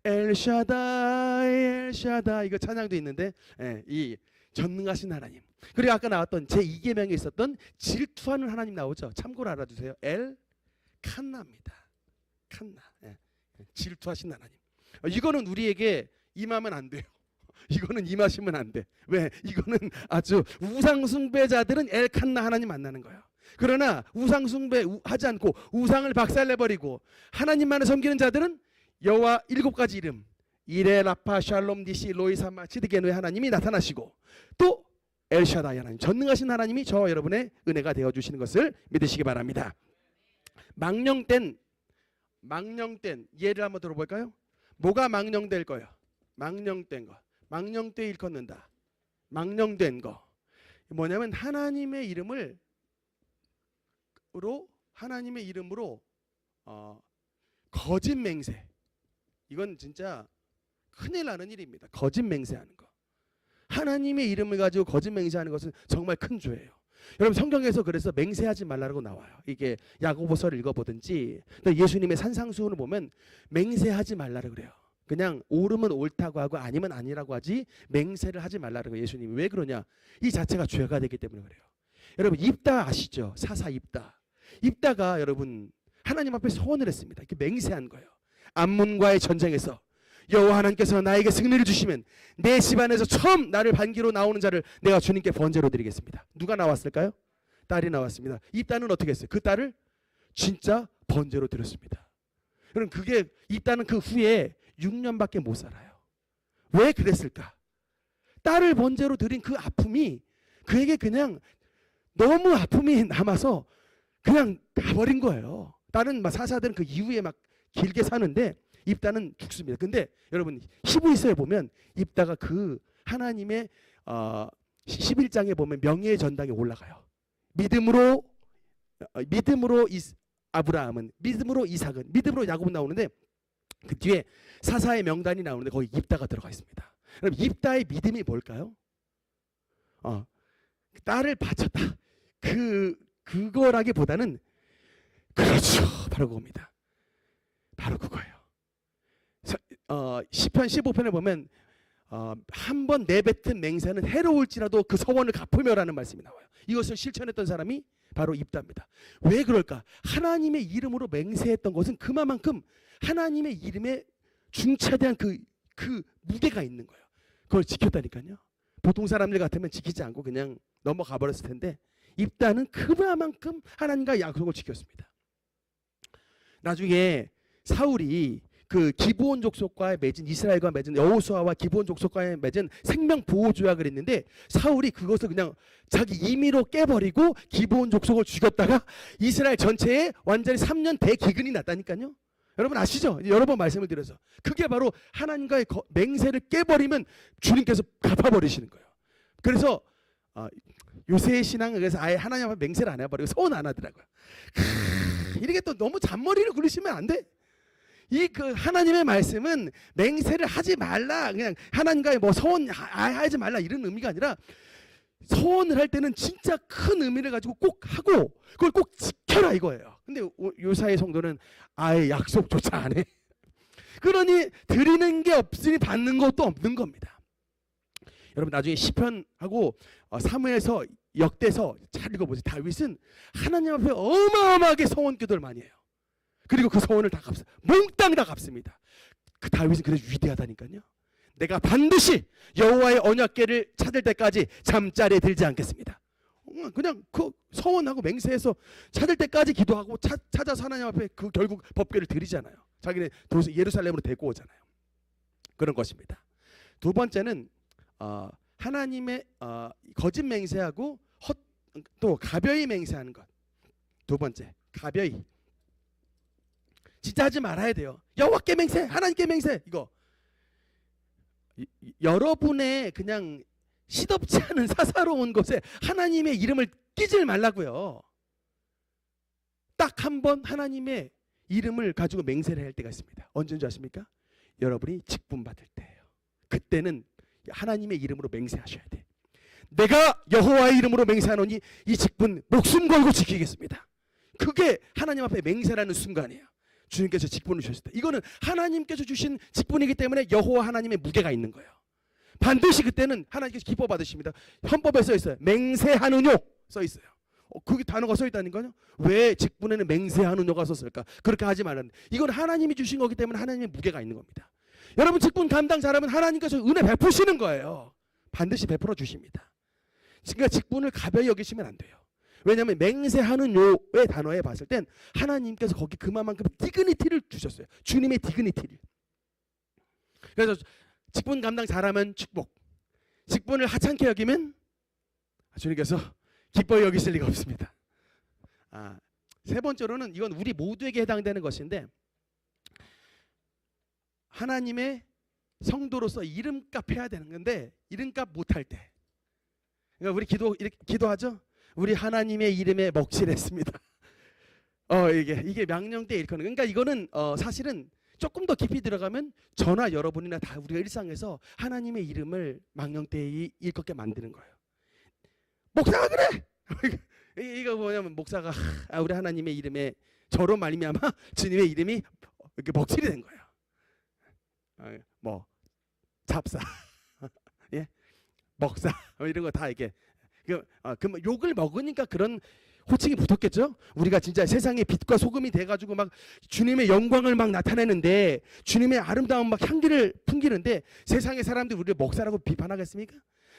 엘 샤다이, 엘 샤다이. 이거 찬양도 있는데 이 전능하신 하나님. 그리고 아까 나왔던 제2계명에 있었던 질투하는 하나님 나오죠. 참고로 알아두세요. 엘 칸나입니다. 칸나. 질투하신 하나님. 이거는 우리에게 임하면 안 돼요. 이거는 임하시면 안 돼. 왜? 이거는 아주 우상숭배자들은 엘 칸나 하나님 만나는 거예요. 그러나 우상숭배 하지 않고 우상을 박살내버리고 하나님만을 섬기는 자들은 여호와 7가지 이름 이레 라파 샬롬 니시 로이 삼마 치드게누의 하나님이 나타나시고, 또 엘샤다이 하나님, 전능하신 하나님이 저 여러분의 은혜가 되어주시는 것을 믿으시기 바랍니다. 망령된 예를 한번 들어볼까요? 뭐가 망령될 거예요? 망령된 거, 망령되 일컫는다. 망령된 거 뭐냐면 하나님의 이름으로 거짓 맹세. 이건 진짜 큰일 나는 일입니다. 거짓 맹세하는 거. 하나님의 이름을 가지고 거짓 맹세하는 것은 정말 큰 죄예요. 여러분 성경에서 그래서 맹세하지 말라고 나와요. 이게 야고보서를 읽어보든지 예수님의 산상수훈을 보면 맹세하지 말라고 그래요. 그냥 옳으면 옳다고 하고 아니면 아니라고 하지 맹세를 하지 말라고 예수님이. 왜 그러냐? 이 자체가 죄가 되기 때문에 그래요. 여러분 입다 아시죠? 사사 입다가 여러분 하나님 앞에 소원을 했습니다. 이렇게 맹세한 거예요. 암몬과의 전쟁에서 여호와 하나님께서 나에게 승리를 주시면 내 집안에서 처음 나를 반기로 나오는 자를 내가 주님께 번제로 드리겠습니다. 누가 나왔을까요? 딸이 나왔습니다. 입다는 어떻게 했어요? 그 딸을 진짜 번제로 드렸습니다. 그럼 그게 입다는 그 후에 6년밖에 못 살아요. 왜 그랬을까? 딸을 번제로 드린 그 아픔이 그에게 그냥 너무 아픔이 남아서 그냥 가버린 거예요. 다른 사사들은 그 이후에 막 길게 사는데 입다는 죽습니다. 근데 여러분 히브리서에 보면 입다가 그 하나님의 11장에 보면 명예의 전당에 올라가요. 믿음으로 아브라함은, 믿음으로 이삭은, 믿음으로 야곱은 나오는데 그 뒤에 사사의 명단이 나오는데 거기 입다가 들어가 있습니다. 그럼 입다의 믿음이 뭘까요? 딸을 바쳤다. 그거라기보다는 그렇죠. 바로 그겁니다. 바로 그거예요. 시편 15편에 보면 한 번 내뱉은 맹세는 해로울지라도 그 서원을 갚으며라는 말씀이 나와요. 이것을 실천했던 사람이 바로 입다입니다. 왜 그럴까? 하나님의 이름으로 맹세했던 것은 그만큼 하나님의 이름에 중차대한 그 무게가 있는 거예요. 그걸 지켰다니까요. 보통 사람들 같으면 지키지 않고 그냥 넘어가 버렸을 텐데 입다는 그만큼 하나님과 약속을 지켰습니다. 나중에 사울이 그 기브온 족속과의 맺은, 이스라엘과 맺은, 여호수아와 기브온 족속과의 맺은 생명 보호 조약을 했는데 사울이 그것을 그냥 자기 임의로 깨버리고 기브온 족속을 죽였다가 이스라엘 전체에 완전히 3년 대기근이 났다니까요. 여러분 아시죠? 여러 번 말씀을 드려서 그게 바로 하나님과의 맹세를 깨버리면 주님께서 갚아버리시는 거예요. 그래서 요새의 신앙은 그래서 아예 하나님 앞에 맹세를 안 해버리고 소원 안 하더라고요. 이렇게 또 너무 잔머리를 굴리시면 안 돼. 그 하나님의 말씀은 맹세를 하지 말라, 그냥 하나님과의 뭐 소원 하지 말라 이런 의미가 아니라 소원을 할 때는 진짜 큰 의미를 가지고 꼭 하고 그걸 꼭 지켜라 이거예요. 근데 요사의 성도는 아예 약속조차 안 해. 그러니 드리는 게 없으니 받는 것도 없는 겁니다. 여러분 나중에 시편하고 사무엘서, 역대서 잘 읽어보세요. 다윗은 하나님 앞에 어마어마하게 소원 기도를 많이 해요. 그리고 그 소원을 다 갚습니다. 몽땅 다 갚습니다. 그 다윗은 그래서 위대하다니까요. 내가 반드시 여호와의 언약궤를 찾을 때까지 잠자리에 들지 않겠습니다. 그냥 그 소원하고 맹세해서 찾을 때까지 기도하고 찾아서 하나님 앞에 그 결국 법궤를 드리잖아요. 자기네 예루살렘으로 데리고 오잖아요. 그런 것입니다. 두 번째는 하나님의 거짓 맹세하고 또 가벼이 맹세하는 것. 두 번째, 가벼이. 진짜 하지 말아야 돼요. 여호와께 맹세, 하나님께 맹세. 이거 여러분의 그냥 시덥지 않은 사사로운 것에 하나님의 이름을 끼질 말라고요. 딱 한 번 하나님의 이름을 가지고 맹세를 할 때가 있습니다. 언제인 줄 아십니까? 여러분이 직분 받을 때예요. 그때는 하나님의 이름으로 맹세하셔야 돼. 내가 여호와의 이름으로 맹세하노니 이 직분 목숨 걸고 지키겠습니다. 그게 하나님 앞에 맹세라는 순간이에요. 주님께서 직분을 주셨을 때 이거는 하나님께서 주신 직분이기 때문에 여호와 하나님의 무게가 있는 거예요. 반드시 그때는 하나님께서 기뻐 받으십니다. 헌법에 써 있어요. 맹세하느뇨 써 있어요. 그게 단어가 써 있다니까요. 왜 직분에는 맹세하느뇨가 썼을까? 그렇게 하지 말라는. 이건 하나님이 주신 거기 때문에 하나님의 무게가 있는 겁니다. 여러분 직분 감당 잘하면 하나님께서 은혜 베푸시는 거예요. 반드시 베풀어 주십니다. 그러니까 직분을 가벼이 여기시면 안 돼요. 왜냐하면 맹세하는 요의 단어에 봤을 땐 하나님께서 거기 그만큼 디그니티를 주셨어요. 주님의 디그니티를. 그래서 직분 감당 잘하면 축복, 직분을 하찮게 여기면 주님께서 기뻐 여기실 리가 없습니다. 세 번째로는 이건 우리 모두에게 해당되는 것인데 하나님의 성도로서 이름값 해야 되는 건데 이름값 못할 때, 그러니까 우리 기도하죠. 우리 하나님의 이름에 먹칠했습니다. 이게 명령 때 일컫는. 그러니까 이거는 사실은 조금 더 깊이 들어가면 저나 여러분이나 다 우리가 일상에서 하나님의 이름을 망령 때에 일컫게 만드는 거예요. 목사가 그래. 이거 뭐냐면 목사가 우리 하나님의 이름에 저로 말미암아 주님의 이름이 이렇게 먹칠이 된 거예요. 뭐 잡사, 예, 먹사 이런 거 다 이렇게. 욕을 먹으니까 그런 호칭이 붙었겠죠. 우리가 진짜 세상의 빛과 소금이 돼가지고 막 주님의 영광을 막 나타내는데 주님의 아름다운 막 향기를 풍기는데 세상의 사람들이 우리를 먹사라고 비판하겠습니까?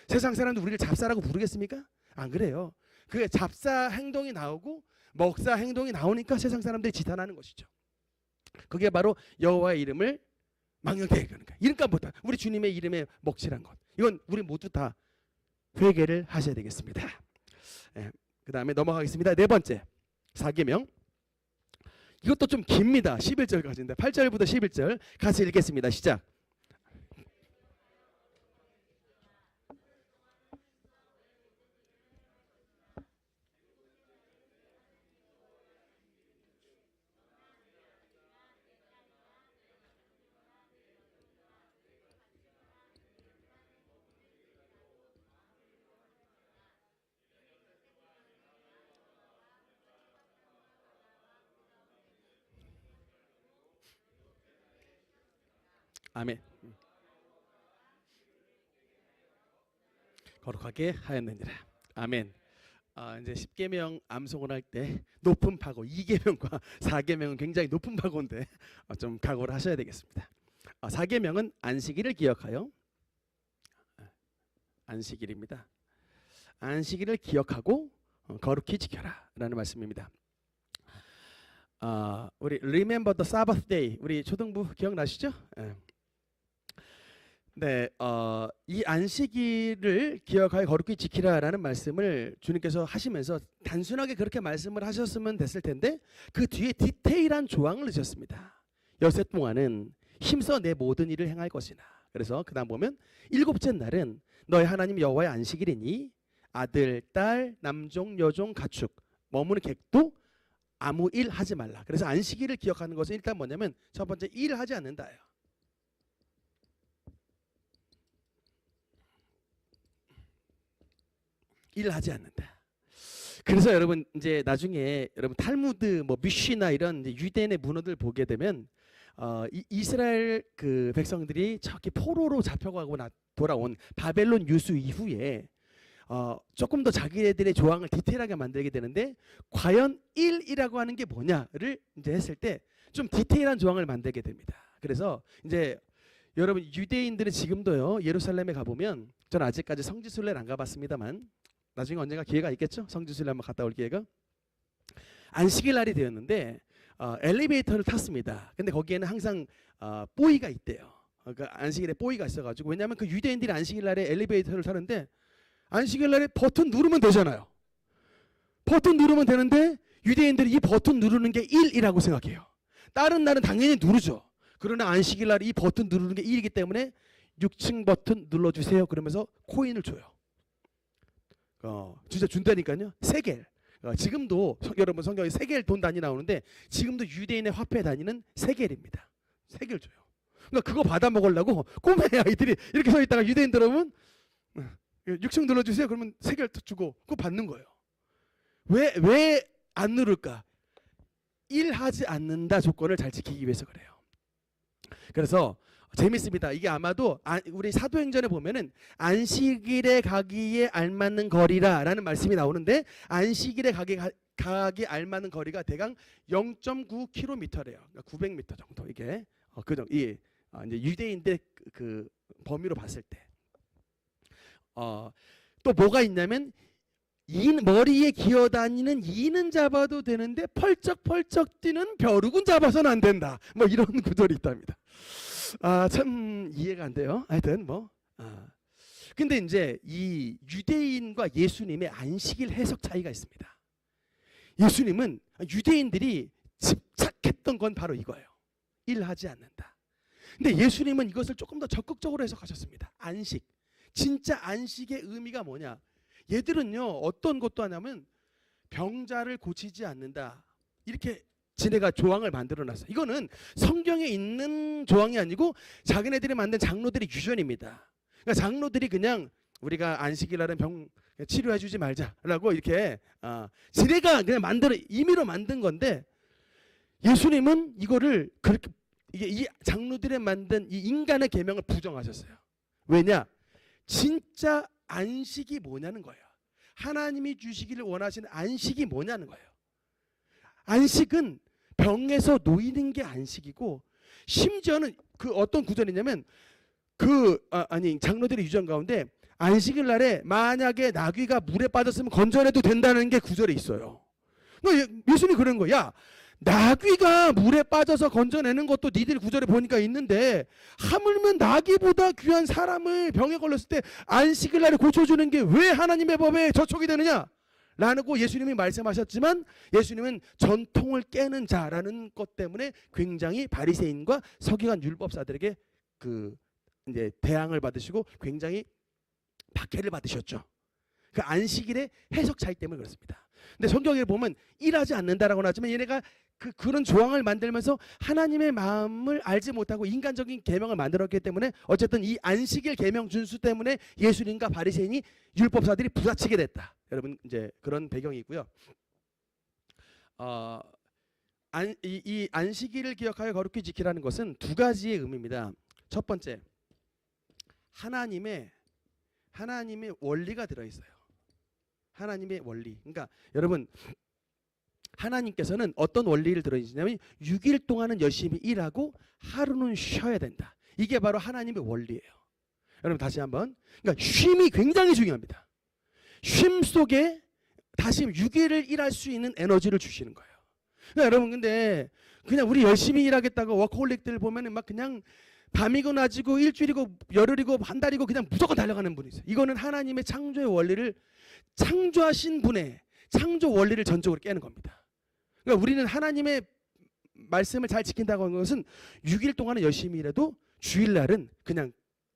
세상 사람들이 우리를 잡사라고 부르겠습니까? 안 그래요. 그 잡사 행동이 나오고 먹사 행동이 나오니까 세상 사람들이 지탄하는 것이죠. 그게 바로 여호와의 이름을 망령되게 여기는 거예요. 이름값보다 우리 주님의 이름에 먹칠한 것. 이건 우리 모두 다 회개를 하셔야 되겠습니다. 그 다음에 넘어가겠습니다. 네 번째, 사계명. 이것도 좀 깁니다. 11절까지인데 8절부터 11절 같이 읽겠습니다. 시작. 아멘. 거룩하게 하였느니라. 아멘. 이제 10계명 암송을 할 때 높은 파고 2계명과 4계명은 굉장히 높은 파고인데 좀 각오를 하셔야 되겠습니다. 4계명은 안식일을 기억하여, 안식일입니다. 안식일을 기억하고 거룩히 지켜라 라는 말씀입니다. 우리 Remember the Sabbath Day, 우리 초등부 기억나시죠? 네, 이 안식일을 기억하여 거룩히 지키라라는 말씀을 주님께서 하시면서 단순하게 그렇게 말씀을 하셨으면 됐을 텐데 그 뒤에 디테일한 조항을 넣으셨습니다. 여섯 동안은 힘써 내 모든 일을 행할 것이나. 그래서 그다음 보면 일곱째 날은 너의 하나님 여호와의 안식일이니 아들, 딸, 남종, 여종, 가축, 머무는 객도 아무 일 하지 말라. 그래서 안식일을 기억하는 것은 일단 뭐냐면 첫 번째, 일하지 않는다예요. 일하지 않는다. 그래서 여러분 이제 나중에 여러분 탈무드 뭐 미쉬나 이런 유대인의 문헌들 보게 되면 이스라엘 그 백성들이 저기 포로로 잡혀가고 돌아온 바벨론 유수 이후에 조금 더 자기네들의 조항을 디테일하게 만들게 되는데 과연 일이라고 하는 게 뭐냐를 이제 했을 때 좀 디테일한 조항을 만들게 됩니다. 그래서 이제 여러분 유대인들은 지금도요 예루살렘에 가보면 전 아직까지 성지순례를 안 가봤습니다만 나중에 언젠가 기회가 있겠죠. 성지순례 한번 갔다 올 기회가. 안식일 날이 되었는데 엘리베이터를 탔습니다. 근데 거기에는 항상 뽀이가 있대요. 그 안식일에 뽀이가 있어가지고, 왜냐하면 그 유대인들이 안식일 날에 엘리베이터를 타는데 안식일 날에 버튼 누르면 되잖아요. 버튼 누르면 되는데 유대인들이 이 버튼 누르는 게 일이라고 생각해요. 다른 날은 당연히 누르죠. 그러나 안식일 날에 이 버튼 누르는 게 일이기 때문에 6층 버튼 눌러주세요. 그러면서 코인을 줘요. 진짜 준다니까요. 세겔. 지금도 여러분 성경에 세겔 돈 단위 나오는데 지금도 유대인의 화폐 단위는 세겔입니다. 세겔 줘요. 그러니까 그거 받아 먹으려고 꼬매 아이들이 이렇게 서 있다가 유대인들 오면 6층 눌러주세요. 그러면 세겔 주고 그거 받는 거예요. 왜 안 누를까? 일하지 않는다 조건을 잘 지키기 위해서 그래요. 그래서 재밌습니다. 이게 아마도 우리 사도행전에 보면은 안식일에 가기에 알맞는 거리라라는 말씀이 나오는데 안식일에 가기 알맞는 거리가 대강 0.9km래요. 그러니까 900m 정도 이게 이제 유대인들 그 범위로 봤을 때 또 뭐가 있냐면 머리에 기어다니는 이는 잡아도 되는데 펄쩍펄쩍 뛰는 벼룩은 잡아서는 안 된다. 뭐 이런 구절이 있답니다. 참 이해가 안 돼요. 하여튼 근데 이제 이 유대인과 예수님의 안식일 해석 차이가 있습니다. 예수님은 유대인들이 집착했던 건 바로 이거예요. 일하지 않는다. 근데 예수님은 이것을 조금 더 적극적으로 해석하셨습니다. 안식. 진짜 안식의 의미가 뭐냐? 얘들은요 어떤 것도 하냐면 병자를 고치지 않는다. 이렇게 지네가 조항을 만들어놨어요. 이거는 성경에 있는 조항이 아니고 자기네들이 만든 장로들의 유전입니다. 그러니까 장로들이 그냥 우리가 안식일 날은 병 치료해주지 말자라고 이렇게 지네가 그냥 임의로 만든 건데 예수님은 이거를 그렇게 이 장로들이 만든 이 인간의 계명을 부정하셨어요. 왜냐? 진짜 안식이 뭐냐는 거예요. 하나님이 주시기를 원하시는 안식이 뭐냐는 거예요. 안식은 병에서 놓이는 게 안식이고, 심지어는 그 어떤 구절이냐면 장로들의 유전 가운데 안식일 날에 만약에 나귀가 물에 빠졌으면 건져내도 된다는 게 구절에 있어요. 그러니까 예수님이 그런 거야. 야, 나귀가 물에 빠져서 건져내는 것도 니들 구절에 보니까 있는데 하물며 나귀보다 귀한 사람을 병에 걸렸을 때 안식일 날에 고쳐주는 게 왜 하나님의 법에 저촉이 되느냐? 라고 예수님이 말씀하셨지만 예수님은 전통을 깨는 자라는 것 때문에 굉장히 바리새인과 서기관 율법사들에게 그 이제 대항을 받으시고 굉장히 박해를 받으셨죠. 그 안식일의 해석 차이 때문에 그렇습니다. 근데 성경에 보면 일하지 않는다라고는 하지만 얘네가 그런 조항을 만들면서 하나님의 마음을 알지 못하고 인간적인 계명을 만들었기 때문에 어쨌든 이 안식일 계명 준수 때문에 예수님과 바리새인이 율법사들이 부딪히게 됐다. 여러분 이제 그런 배경이 있고요. 이 안식일을 기억하여 거룩히 지키라는 것은 두 가지의 의미입니다. 첫 번째, 하나님의 원리가 들어있어요. 하나님의 원리. 그러니까 여러분 하나님께서는 어떤 원리를 들어있냐면 6일 동안은 열심히 일하고 하루는 쉬어야 된다. 이게 바로 하나님의 원리예요. 여러분 다시 한번. 그러니까 쉼이 굉장히 중요합니다. 쉼 속에 다시 6일을 일할 수 있는 에너지를 주시는 거예요. 그러니까 여러분 근데 그냥 우리 열심히 일하겠다고 워커홀릭들 보면은 막 그냥 밤이고 낮이고 일주일이고 열흘이고 한 달이고 그냥 무조건 달려가는 분이 있어요. 이거는 하나님의 창조의 원리를 창조하신 분의 창조 원리를 전적으로 깨는 겁니다. 그러니까 우리는 하나님의 말씀을 잘 지킨다고 하는 것은 6일 동안은 열심히 일해도 주일날은 그냥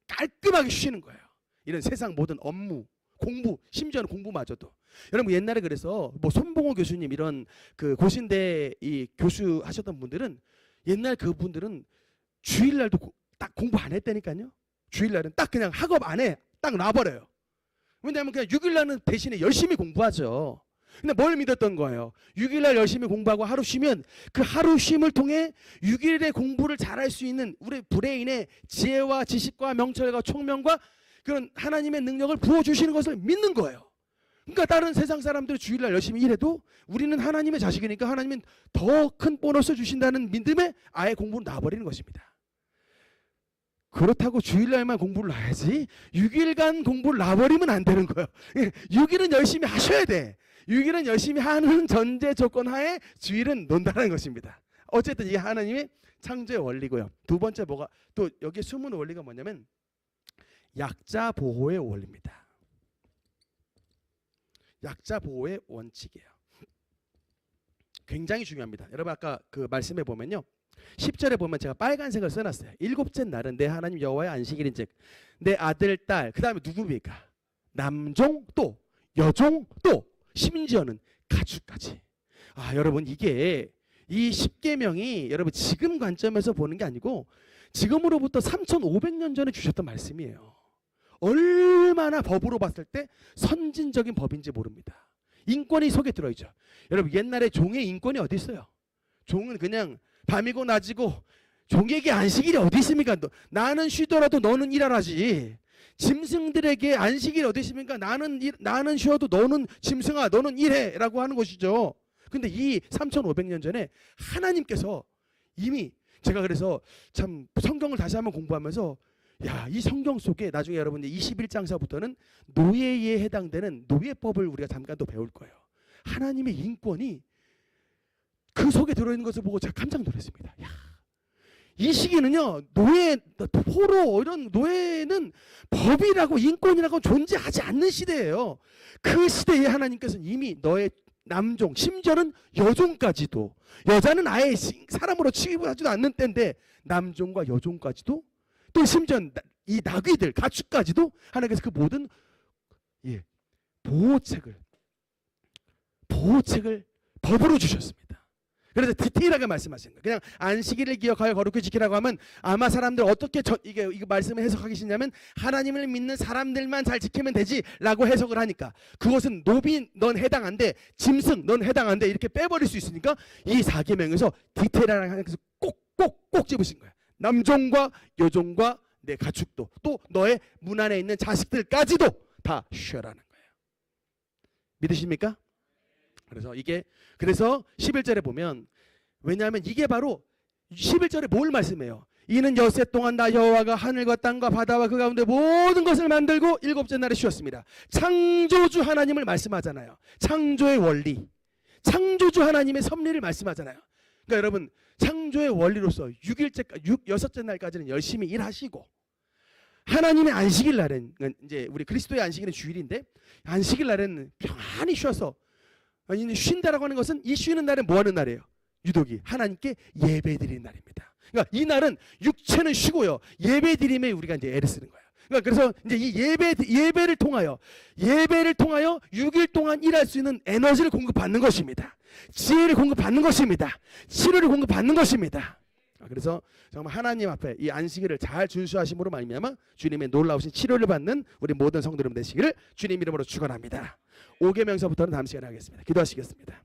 깔끔하게 쉬는 거예요. 이런 세상 모든 업무, 공부, 심지어는 공부마저도. 여러분 옛날에 그래서 뭐 손봉호 교수님 이런 그 고신대 이 교수 하셨던 분들은 옛날 그분들은 주일날도 딱 공부 안 했다니까요. 주일날은 딱 그냥 학업 안 해. 딱 놔버려요. 왜냐하면 그냥 6일날은 대신에 열심히 공부하죠. 근데 뭘 믿었던 거예요? 6일날 열심히 공부하고 하루 쉬면 그 하루 쉼을 통해 6일의 공부를 잘할 수 있는 우리 브레인의 지혜와 지식과 명철과 총명과 그런 하나님의 능력을 부어주시는 것을 믿는 거예요. 그러니까 다른 세상 사람들이 주일날 열심히 일해도 우리는 하나님의 자식이니까 하나님은 더 큰 보너스 주신다는 믿음에 아예 공부를 놔버리는 것입니다. 그렇다고 주일날만 공부를 놔야지 6일간 공부를 놔버리면 안 되는 거예요. 6일은 열심히 하셔야 돼. 6일은 열심히 하는 전제 조건 하에 주일은 논다는 것입니다. 어쨌든 이게 하나님의 창조의 원리고요. 두 번째 뭐가 또 여기에 숨은 원리가 뭐냐면 약자 보호의 원리입니다. 약자 보호의 원칙이에요. 굉장히 중요합니다. 여러분 아까 그 말씀해 보면요. 10절에 보면 제가 빨간색을 써놨어요. 일곱째 날은 내 하나님 여호와의 안식일인즉 내 아들 딸 그 다음에 누구입니까? 남종 또 여종 또 심지어는 가축까지. 여러분 이게 이 10계명이 여러분 지금 관점에서 보는 게 아니고 지금으로부터 3,500년 전에 주셨던 말씀이에요. 얼마나 법으로 봤을 때 선진적인 법인지 모릅니다. 인권이 속에 들어있죠. 여러분 옛날에 종의 인권이 어디 있어요? 종은 그냥 밤이고 낮이고 종에게 안식일이 어디 있습니까? 나는 쉬더라도 너는 일하라지. 짐승들에게 안식일이 어디 있습니까? 나는 쉬어도 너는 짐승아 너는 일해 라고 하는 것이죠. 근데 이 3,500년 전에 하나님께서 이미 제가 그래서 참 성경을 다시 한번 공부하면서 이 성경 속에 나중에 여러분들 21장서부터는 노예에 해당되는 노예법을 우리가 잠깐 또 배울 거예요. 하나님의 인권이 그 속에 들어있는 것을 보고 제가 깜짝 놀랐습니다. 이 시기는요 노예, 포로 이런 노예는 법이라고 인권이라고 존재하지 않는 시대예요. 그 시대에 하나님께서는 이미 너의 남종 심지어는 여종까지도 여자는 아예 사람으로 취급하지도 않는 때인데 남종과 여종까지도 또 심지어 이 나귀들 가축까지도 하나님께서 그 모든 보호책을 법으로 주셨습니다. 그래서 디테일하게 말씀하시는 거예요. 그냥 안식일을 기억하여 거룩히 지키라고 하면 아마 사람들 어떻게 이게 말씀을 해석하기 쉽냐면 하나님을 믿는 사람들만 잘 지키면 되지라고 해석을 하니까 그것은 노비 넌 해당한데 짐승 넌 해당한데 이렇게 빼버릴 수 있으니까 이 4계명에서 디테일하게 하나님께서 꼭 집으신 거예요. 남종과 여종과 내 가축도 또 너의 문 안에 있는 자식들까지도 다 쉬어라는 거예요. 믿으십니까? 그래서 11절에 보면 왜냐하면 이게 바로 11절에 뭘 말씀해요? 이는 엿새 동안 나 여호와가 하늘과 땅과 바다와 그 가운데 모든 것을 만들고 일곱째 날에 쉬었습니다. 창조주 하나님을 말씀하잖아요. 창조의 원리, 창조주 하나님의 섭리를 말씀하잖아요. 그러니까 여러분, 창조의 원리로서 여섯째 날까지는 열심히 일하시고, 하나님의 안식일 날은 이제 우리 그리스도의 안식일은 주일인데, 안식일 날은 평안히 쉬어서, 쉰다라고 하는 것은 이 쉬는 날은 뭐 하는 날이에요? 유독이 하나님께 예배드리는 날입니다. 그러니까 이 날은 육체는 쉬고요, 예배드림에 우리가 이제 애를 쓰는 거예요. 그러니까 그래서 이제 이 예배를 통하여 6일 동안 일할 수 있는 에너지를 공급받는 것입니다. 지혜를 공급받는 것입니다. 치료를 공급받는 것입니다. 그래서 정말 하나님 앞에 이 안식일을 잘 준수하심으로 말미암아 주님의 놀라우신 치료를 받는 우리 모든 성도들 되시기를 주님 이름으로 축원합니다. 5계명서부터는 다음 시간에 하겠습니다. 기도하시겠습니다.